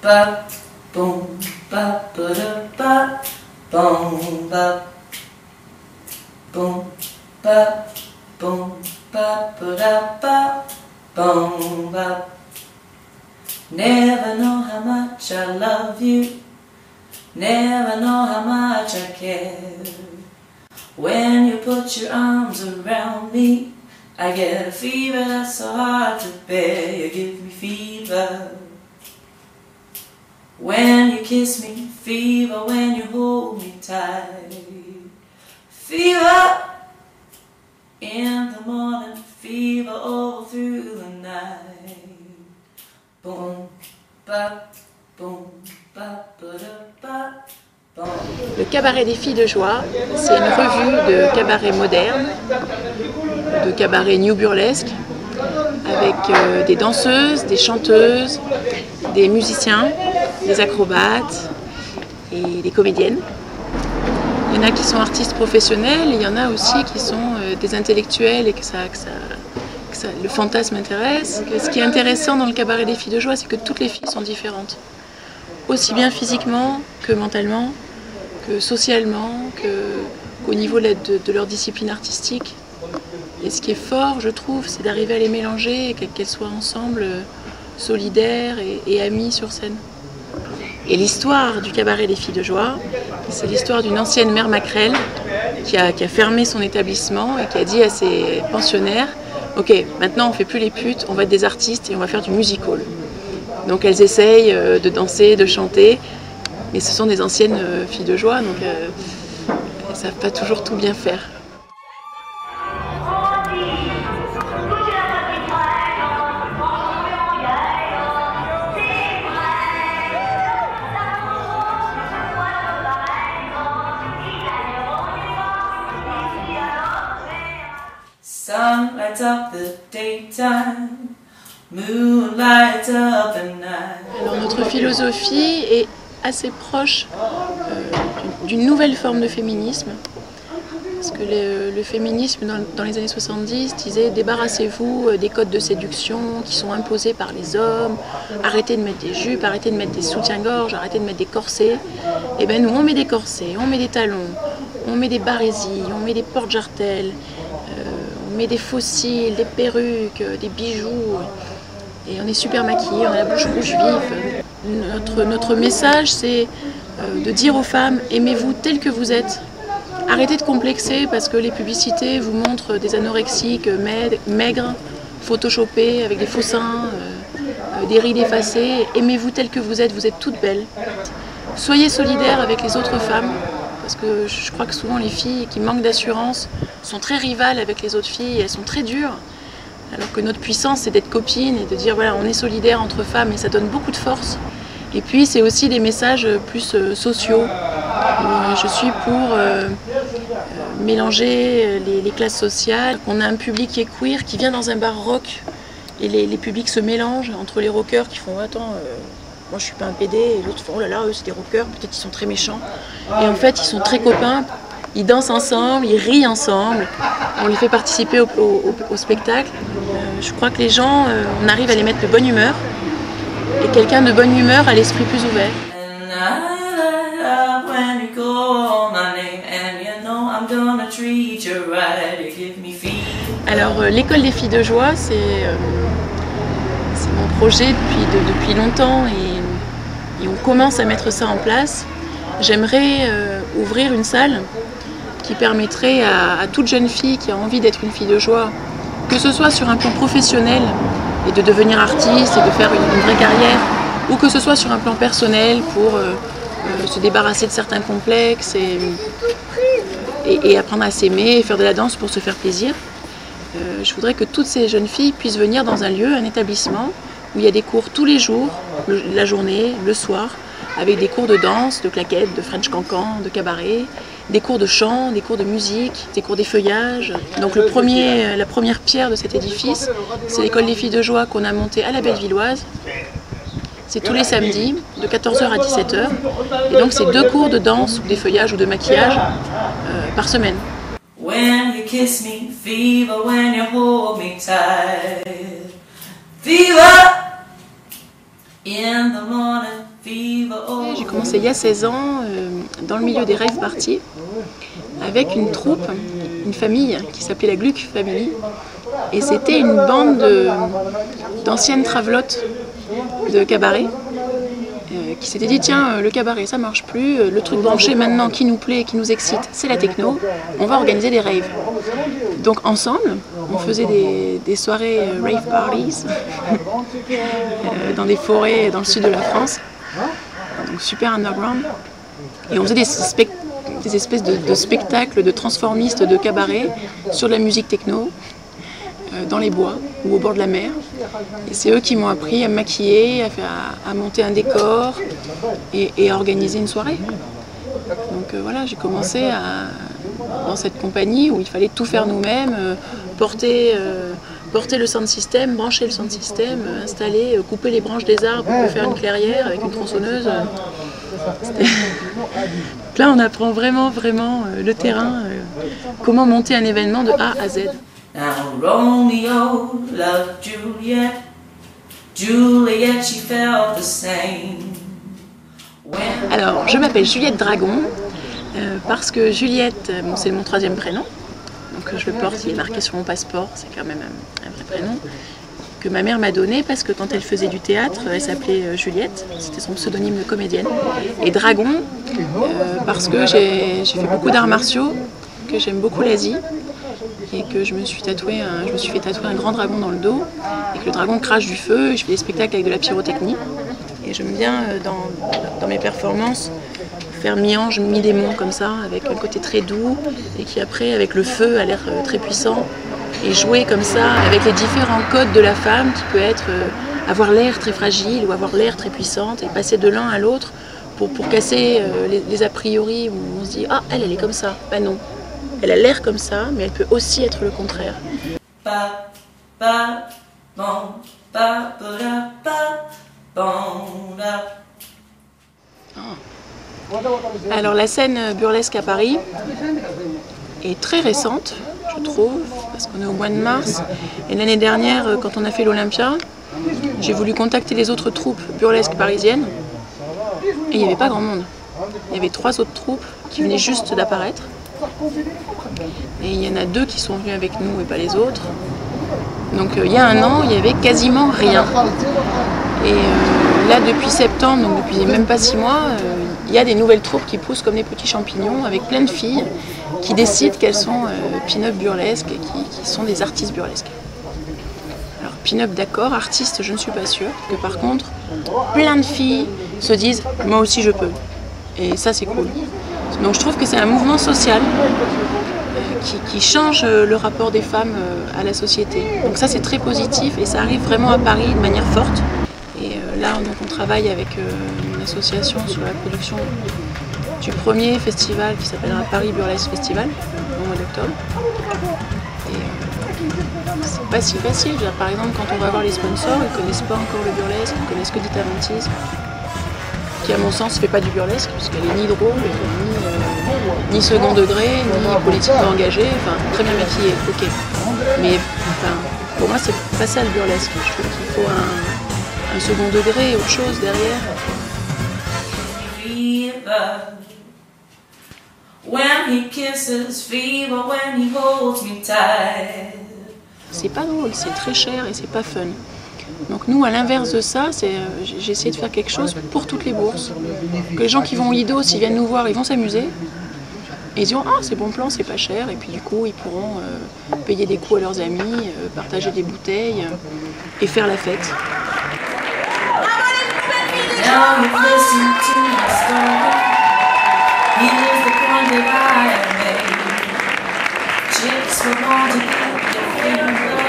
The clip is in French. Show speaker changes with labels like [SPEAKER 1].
[SPEAKER 1] ba, boom, ba, ba, da, ba, boom, ba, boom, ba, boom, ba, ba, da, ba, boom, ba. Never know how much I love you, never know how much I care. When you put your arms around me, I get a fever that's so hard to bear. You give me fever when you kiss me, fever when you hold me tight. Fever in the morning, fever all through the night. Boom, ba, boom, ba, ba, da, ba.
[SPEAKER 2] Le Cabaret des Filles de Joie, c'est une revue de cabaret moderne, de cabaret new burlesque, avec des danseuses, des chanteuses, des musiciens, des acrobates et des comédiennes. Il y en a qui sont artistes professionnels, et il y en a aussi qui sont des intellectuels et que le fantasme intéresse. Ce qui est intéressant dans le Cabaret des Filles de Joie, c'est que toutes les filles sont différentes. Aussi bien physiquement que mentalement, que socialement, qu'au niveau de leur discipline artistique. Et ce qui est fort, je trouve, c'est d'arriver à les mélanger et qu'elles soient ensemble solidaires et amies sur scène. Et l'histoire du Cabaret des Filles de Joie, c'est l'histoire d'une ancienne mère maquerelle qui a fermé son établissement et qui a dit à ses pensionnaires « Ok, maintenant on ne fait plus les putes, on va être des artistes et on va faire du music hall ». Donc elles essayent de danser, de chanter, mais ce sont des anciennes filles de joie, donc elles ne savent pas toujours tout bien faire.
[SPEAKER 1] Sun lights up the daytime. Moonlight up the night.
[SPEAKER 2] Alors notre philosophie est assez proche d'une nouvelle forme de féminisme. Parce que le féminisme dans les années 70 disait débarrassez-vous des codes de séduction qui sont imposés par les hommes, arrêtez de mettre des jupes, arrêtez de mettre des soutiens-gorge, arrêtez de mettre des corsets. Et bien nous on met des corsets, on met des talons, on met des barésilles, on met des porte-jartelles, on met des fossiles, des perruques, des bijoux. Et on est super maquillés, on a la bouche rouge vive. Notre message, c'est de dire aux femmes, aimez-vous telles que vous êtes. Arrêtez de complexer parce que les publicités vous montrent des anorexiques maigres, photoshopées, avec des faux seins, des rides effacées. Aimez-vous telles que vous êtes toutes belles. Soyez solidaires avec les autres femmes, parce que je crois que souvent les filles qui manquent d'assurance sont très rivales avec les autres filles, elles sont très dures. Alors que notre puissance, c'est d'être copine et de dire voilà, on est solidaires entre femmes et ça donne beaucoup de force. Et puis c'est aussi des messages plus sociaux. Je suis pour mélanger les classes sociales. On a un public qui est queer, qui vient dans un bar rock et les publics se mélangent entre les rockers qui font attends, moi je suis pas un PD et l'autre font oh là là, eux c'est des rockers, peut-être qu'ils sont très méchants. Et en fait ils sont très copains. Ils dansent ensemble, ils rient ensemble, on les fait participer au spectacle. Je crois que les gens, on arrive à les mettre de bonne humeur, et quelqu'un de bonne humeur a l'esprit plus ouvert. Alors l'école des filles de joie, c'est mon projet depuis longtemps et on commence à mettre ça en place. J'aimerais ouvrir une salle qui permettrait à toute jeune fille qui a envie d'être une fille de joie, que ce soit sur un plan professionnel et de devenir artiste et de faire une vraie carrière, ou que ce soit sur un plan personnel pour se débarrasser de certains complexes et apprendre à s'aimer et faire de la danse pour se faire plaisir. Je voudrais que toutes ces jeunes filles puissent venir dans un lieu, un établissement, où il y a des cours tous les jours, la journée, le soir, avec des cours de danse, de claquettes, de French cancan, de cabaret, des cours de chant, des cours de musique, des cours d'effeuillage. Donc la première pierre de cet édifice, c'est l'école des filles de joie qu'on a montée à la Bellevilloise. C'est tous les samedis, de 14h à 17h. Et donc c'est 2 cours de danse, ou d'effeuillage ou de maquillage par semaine.
[SPEAKER 1] When you kiss me, fever when you hold me tight. Fever in the morning.
[SPEAKER 2] J'ai commencé il y a 16 ans dans le milieu des rave parties avec une troupe, une famille qui s'appelait la Gluck Family. Et c'était une bande d'anciennes travelottes de cabaret qui s'était dit tiens, le cabaret ça marche plus, le truc branché maintenant qui nous plaît, qui nous excite, c'est la techno, on va organiser des raves. Donc ensemble, on faisait des soirées rave parties dans des forêts dans le sud de la France, donc super underground, et on faisait des espèces de spectacles de transformistes de cabaret sur de la musique techno, dans les bois ou au bord de la mer. Et c'est eux qui m'ont appris à me maquiller, à monter un décor et à organiser une soirée. Donc voilà, j'ai commencé dans cette compagnie où il fallait tout faire nous-mêmes, porter le sound system, brancher le sound system, installer, couper les branches des arbres pour faire une clairière avec une tronçonneuse. Là, on apprend vraiment le terrain, comment monter un événement de A à Z.
[SPEAKER 1] Now Romeo loved Juliet, Juliet she felt the same.
[SPEAKER 2] Alors, je m'appelle Juliette Dragon, parce que Juliette, bon, c'est mon 3e prénom, donc je le porte, il est marqué sur mon passeport, c'est quand même un vrai prénom, que ma mère m'a donné parce que quand elle faisait du théâtre, elle s'appelait Juliette, c'était son pseudonyme de comédienne, et Dragon, parce que j'ai fait beaucoup d'arts martiaux, que j'aime beaucoup l'Asie, et que je me suis fait tatouer un grand dragon dans le dos, et que le dragon crache du feu, et je fais des spectacles avec de la pyrotechnie. Et j'aime bien, dans mes performances, faire mi-ange, mi-démon comme ça, avec un côté très doux, et qui après, avec le feu, a l'air très puissant, et jouer comme ça, avec les différents codes de la femme, qui peut être avoir l'air très fragile, ou avoir l'air très puissante, et passer de l'un à l'autre, pour casser les a priori, où on se dit « Ah, elle est comme ça ». Ben non. Elle a l'air comme ça, mais elle peut aussi être le contraire. Alors la scène burlesque à Paris est très récente, je trouve, parce qu'on est au mois de mars. Et l'année dernière, quand on a fait l'Olympia, j'ai voulu contacter les autres troupes burlesques parisiennes, et il n'y avait pas grand monde. Il y avait 3 autres troupes qui venaient juste d'apparaître. Et il y en a 2 qui sont venus avec nous et pas les autres. Donc il y a un an, il n'y avait quasiment rien. Et là, depuis septembre, donc depuis même pas 6 mois, il y a des nouvelles troupes qui poussent comme des petits champignons avec plein de filles qui décident qu'elles sont pin-up burlesques et qui sont des artistes burlesques. Alors pin-up d'accord, artiste je ne suis pas sûre. Que par contre, plein de filles se disent « moi aussi je peux ». Et ça c'est cool. Donc je trouve que c'est un mouvement social qui change le rapport des femmes à la société. Donc ça c'est très positif et ça arrive vraiment à Paris de manière forte. Et là donc, on travaille avec une association sur la production du premier festival qui s'appellera Paris Burlesque Festival au mois d'octobre. Et c'est pas si facile. Par exemple quand on va voir les sponsors, ils ne connaissent pas encore le burlesque, ils ne connaissent que Dita Mentis, qui à mon sens ne fait pas du burlesque, puisqu'elle est ni drôle, ni second degré, ni politiquement engagée, enfin très bien maquillée, ok. Mais enfin, pour moi c'est pas ça le burlesque, je trouve qu'il faut un second degré, autre chose derrière. C'est pas drôle, c'est très cher et c'est pas fun. Donc nous, à l'inverse de ça, j'ai essayé de faire quelque chose pour toutes les bourses. Que les gens qui vont au Lido, s'ils viennent nous voir, ils vont s'amuser. Et ils diront « Ah, c'est bon plan, c'est pas cher ». Et puis du coup, ils pourront payer des coups à leurs amis, partager des bouteilles et faire la fête. Chicks were born to be your favorite.